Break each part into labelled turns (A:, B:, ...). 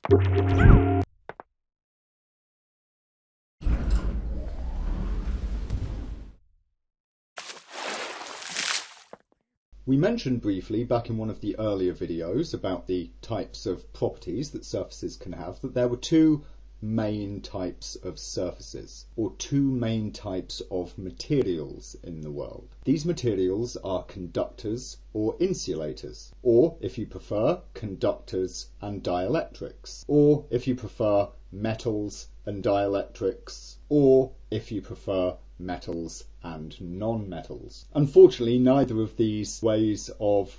A: We mentioned briefly back in one of the earlier videos about the types of properties that surfaces can have that there were two main types of surfaces, or two main types of materials in the world. These materials are conductors or insulators, or if you prefer, conductors and dielectrics, or if you prefer, metals and dielectrics, or if you prefer, metals and non-metals. Unfortunately, neither of these ways of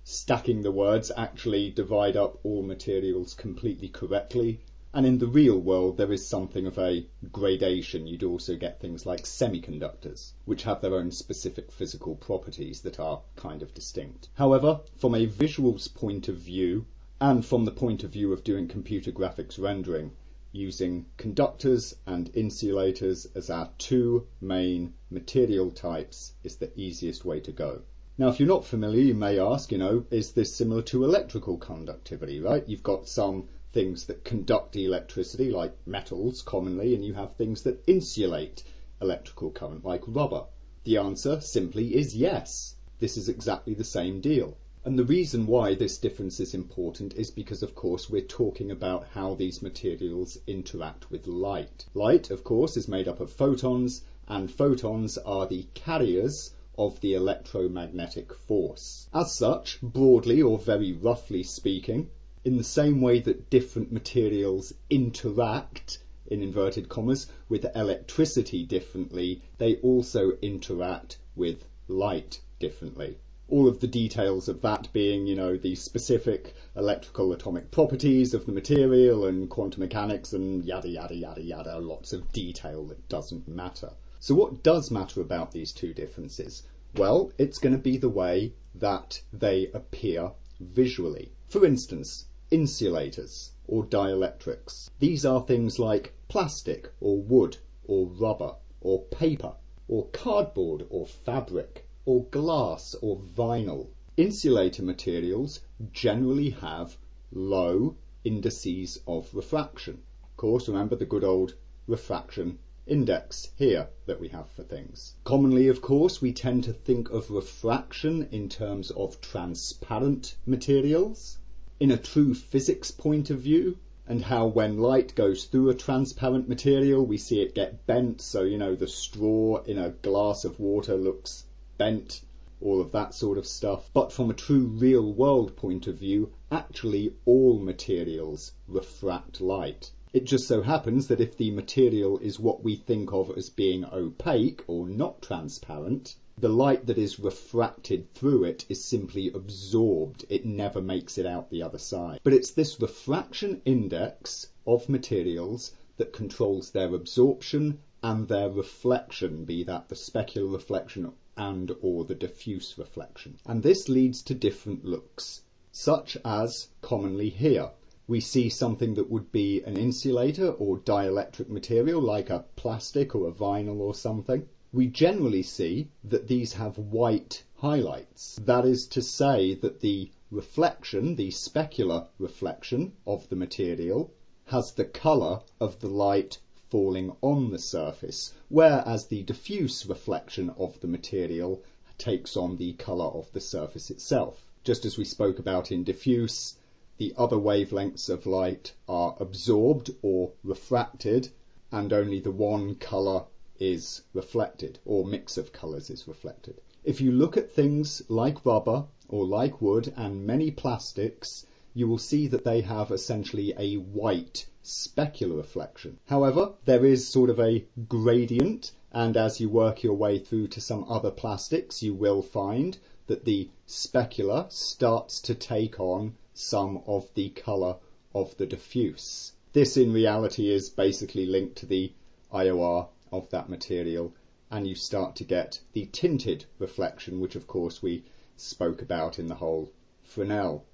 A: stacking the words actually divide up all materials completely correctly, and in the real world there is something of a gradation. You'd also get things like semiconductors, which have their own specific physical properties that are kind of distinct. However, from a visuals point of view, and from the point of view of doing computer graphics rendering, using conductors and insulators as our two main material types is the easiest way to go. Now, if you're not familiar, you may ask, is this similar to electrical conductivity, right? You've got some things that conduct electricity, like metals commonly, and you have things that insulate electrical current, like rubber. The answer simply is yes. This is exactly the same deal. And the reason why this difference is important is because, of course, we're talking about how these materials interact with light. Light, of course, is made up of photons, and photons are the carriers of the electromagnetic force. As such, broadly or very roughly speaking, in the same way that different materials interact, in inverted commas, with electricity differently, they also interact with light differently. All of the details of that being, the specific electrical atomic properties of the material and quantum mechanics and yada, yada, yada, yada, lots of detail that doesn't matter. So what does matter about these two differences? Well, it's going to be the way that they appear visually. For instance, insulators or dielectrics. These are things like plastic or wood or rubber or paper or cardboard or fabric or glass or vinyl. Insulator materials generally have low indices of refraction. Of course, remember the good old refraction index here that we have for things. Commonly, of course, we tend to think of refraction in terms of transparent materials. In a true physics point of view, and how when light goes through a transparent material, we see it get bent, so the straw in a glass of water looks bent, all of that sort of stuff. But from a true real world point of view, actually all materials refract light. It just so happens that if the material is what we think of as being opaque or not transparent, the light that is refracted through it is simply absorbed. It never makes it out the other side. But it's this refraction index of materials that controls their absorption and their reflection, be that the specular reflection and or the diffuse reflection. And this leads to different looks, such as commonly here. We see something that would be an insulator or dielectric material like a plastic or a vinyl or something. We generally see that these have white highlights. That is to say that the reflection, the specular reflection of the material, has the colour of the light falling on the surface, whereas the diffuse reflection of the material takes on the colour of the surface itself. Just as we spoke about in diffuse, the other wavelengths of light are absorbed or refracted, and only the one colour is reflected, or mix of colours is reflected. If you look at things like rubber or like wood and many plastics, you will see that they have essentially a white specular reflection. However, there is sort of a gradient, and as you work your way through to some other plastics, you will find that the specular starts to take on some of the colour of the diffuse. This in reality is basically linked to the IOR of that material, and you start to get the tinted reflection, which of course we spoke about in the whole Fresnel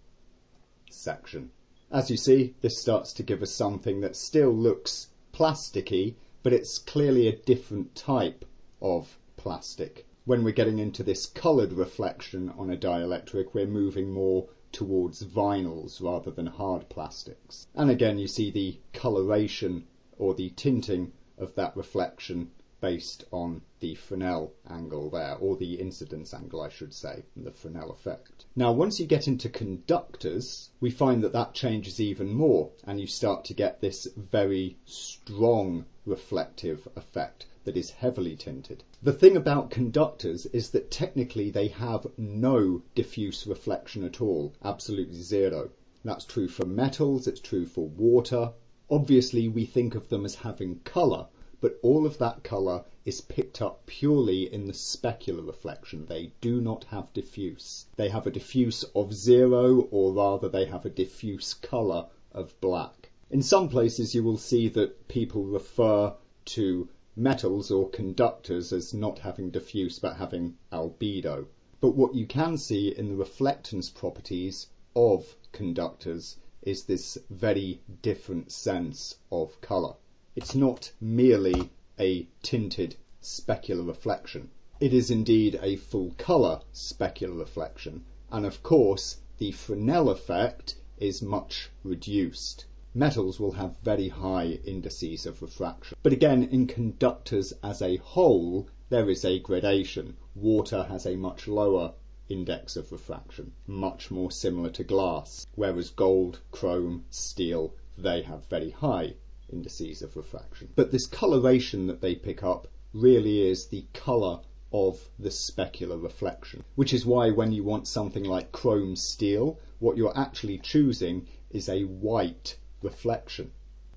A: section. As you see, this starts to give us something that still looks plasticky, but it's clearly a different type of plastic. When we're getting into this coloured reflection on a dielectric, we're moving more towards vinyls rather than hard plastics. And again, you see the coloration or the tinting of that reflection based on the Fresnel angle there, or the incidence angle I should say, the Fresnel effect. Now once you get into conductors, we find that that changes even more, and you start to get this very strong reflective effect that is heavily tinted. The thing about conductors is that technically they have no diffuse reflection at all, absolutely zero. That's true for metals, it's true for water. Obviously we think of them as having colour, but all of that colour is picked up purely in the specular reflection. They do not have diffuse. They have a diffuse of 0, or rather they have a diffuse colour of black. In some places you will see that people refer to metals or conductors as not having diffuse but having albedo. But what you can see in the reflectance properties of conductors is this very different sense of colour. It's not merely a tinted specular reflection. It is indeed a full colour specular reflection, and of course the Fresnel effect is much reduced. Metals will have very high indices of refraction. But again, in conductors as a whole, there is a gradation. Water has a much lower index of refraction, much more similar to glass, whereas gold, chrome, steel, they have very high indices of refraction. But this coloration that they pick up really is the colour of the specular reflection, which is why when you want something like chrome steel, what you're actually choosing is a white reflection.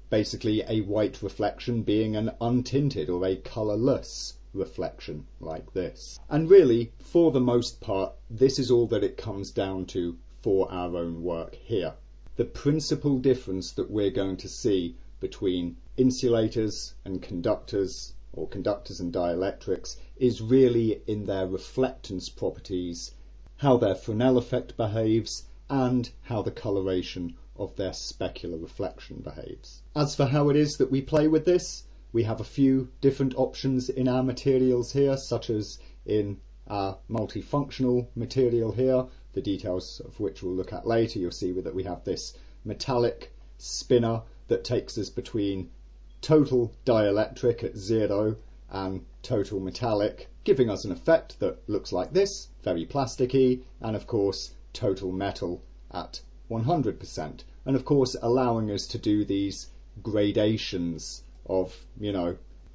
A: Basically a white reflection being an untinted or a colourless reflection like this. And really, for the most part, this is all that it comes down to for our own work here. The principal difference that we're going to see between insulators and conductors, or conductors and dielectrics, is really in their reflectance properties, how their Fresnel effect behaves, and how the coloration of their specular reflection behaves. As for how it is that we play with this, we have a few different options in our materials here, such as in our multifunctional material here, the details of which we'll look at later. You'll see that we have this metallic spinner that takes us between total dielectric at 0 and total metallic, giving us an effect that looks like this, very plasticky, and of course total metal at 100%, and of course allowing us to do these gradations of,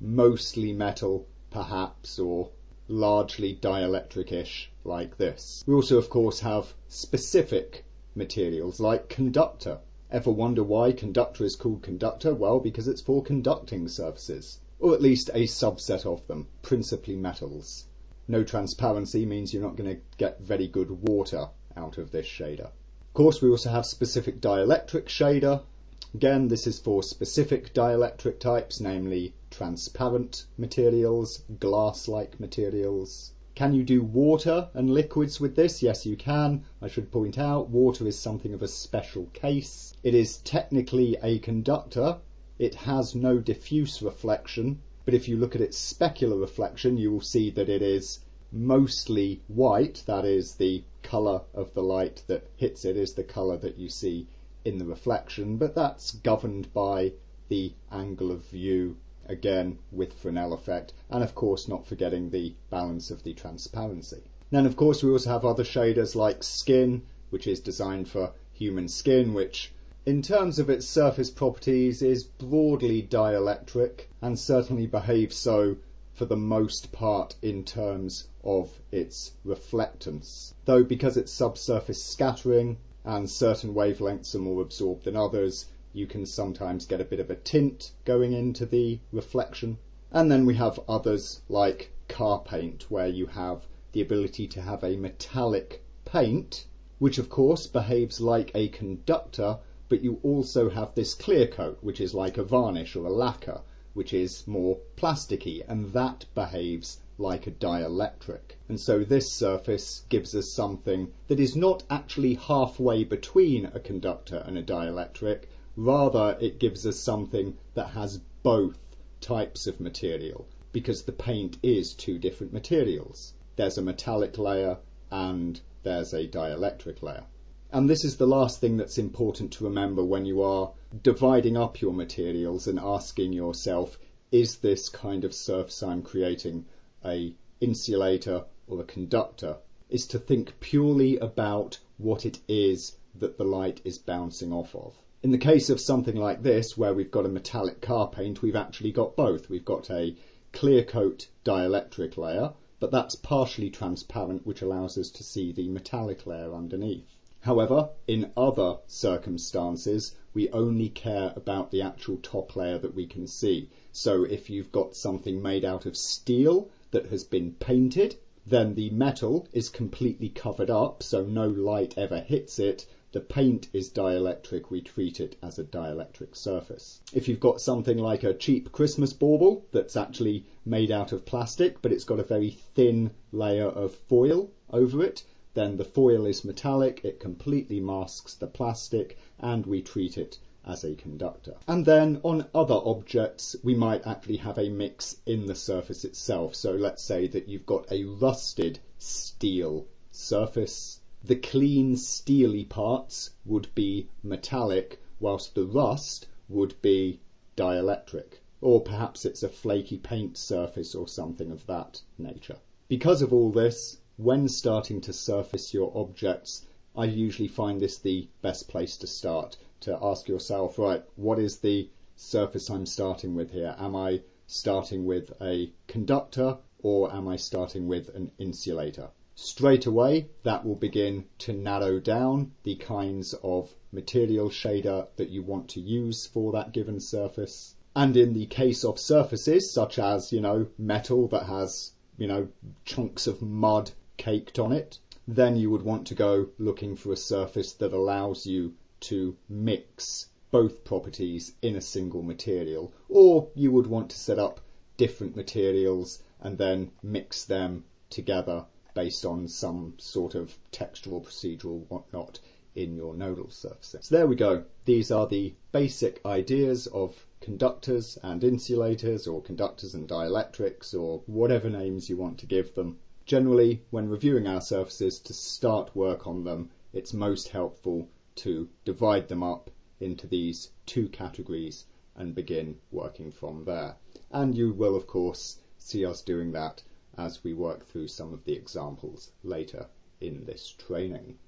A: mostly metal perhaps, or largely dielectric-ish like this. We also of course have specific materials like conductor. Ever wonder why conductor is called conductor? Well, because it's for conducting surfaces, or at least a subset of them, principally metals. No transparency means you're not going to get very good water out of this shader. Of course, we also have specific dielectric shader. Again, this is for specific dielectric types, namely transparent materials, glass-like materials. Can you do water and liquids with this? Yes, you can. I should point out, water is something of a special case. It is technically a conductor. It has no diffuse reflection, but if you look at its specular reflection, you will see that it is mostly white. That is, the colour of the light that hits it is the colour that you see in the reflection, but that's governed by the angle of view, again with Fresnel effect, and of course not forgetting the balance of the transparency. Then of course we also have other shaders like skin, which is designed for human skin, which in terms of its surface properties is broadly dielectric and certainly behaves so for the most part in terms of its reflectance. Though because it's subsurface scattering and certain wavelengths are more absorbed than others, you can sometimes get a bit of a tint going into the reflection. And then we have others like car paint, where you have the ability to have a metallic paint, which of course behaves like a conductor, but you also have this clear coat, which is like a varnish or a lacquer, which is more plasticky, and that behaves like a dielectric. And so this surface gives us something that is not actually halfway between a conductor and a dielectric, rather it gives us something that has both types of material, because the paint is two different materials. There's a metallic layer and there's a dielectric layer. And this is the last thing that's important to remember when you are dividing up your materials and asking yourself, is this kind of surface I'm creating an insulator or a conductor, is to think purely about what it is that the light is bouncing off of. In the case of something like this, where we've got a metallic car paint, we've actually got both. We've got a clear coat dielectric layer, but that's partially transparent, which allows us to see the metallic layer underneath. However, in other circumstances, we only care about the actual top layer that we can see. So if you've got something made out of steel that has been painted, then the metal is completely covered up, so no light ever hits it. The paint is dielectric, we treat it as a dielectric surface. If you've got something like a cheap Christmas bauble that's actually made out of plastic, but it's got a very thin layer of foil over it, then the foil is metallic, it completely masks the plastic, and we treat it as a conductor. And then on other objects, we might actually have a mix in the surface itself. So let's say that you've got a rusted steel surface. The clean steely parts would be metallic, whilst the rust would be dielectric. Or perhaps it's a flaky paint surface or something of that nature. Because of all this, when starting to surface your objects, I usually find this the best place to start, to ask yourself, right, what is the surface I'm starting with here? Am I starting with a conductor or am I starting with an insulator? Straight away, that will begin to narrow down the kinds of material shader that you want to use for that given surface. And in the case of surfaces such as, metal that has, chunks of mud caked on it, then you would want to go looking for a surface that allows you to mix both properties in a single material, or you would want to set up different materials and then mix them together based on some sort of textural procedural whatnot in your nodal surfaces. So there we go. These are the basic ideas of conductors and insulators, or conductors and dielectrics, or whatever names you want to give them. Generally, when reviewing our surfaces, to start work on them, it's most helpful to divide them up into these two categories and begin working from there. And you will, of course, see us doing that as we work through some of the examples later in this training.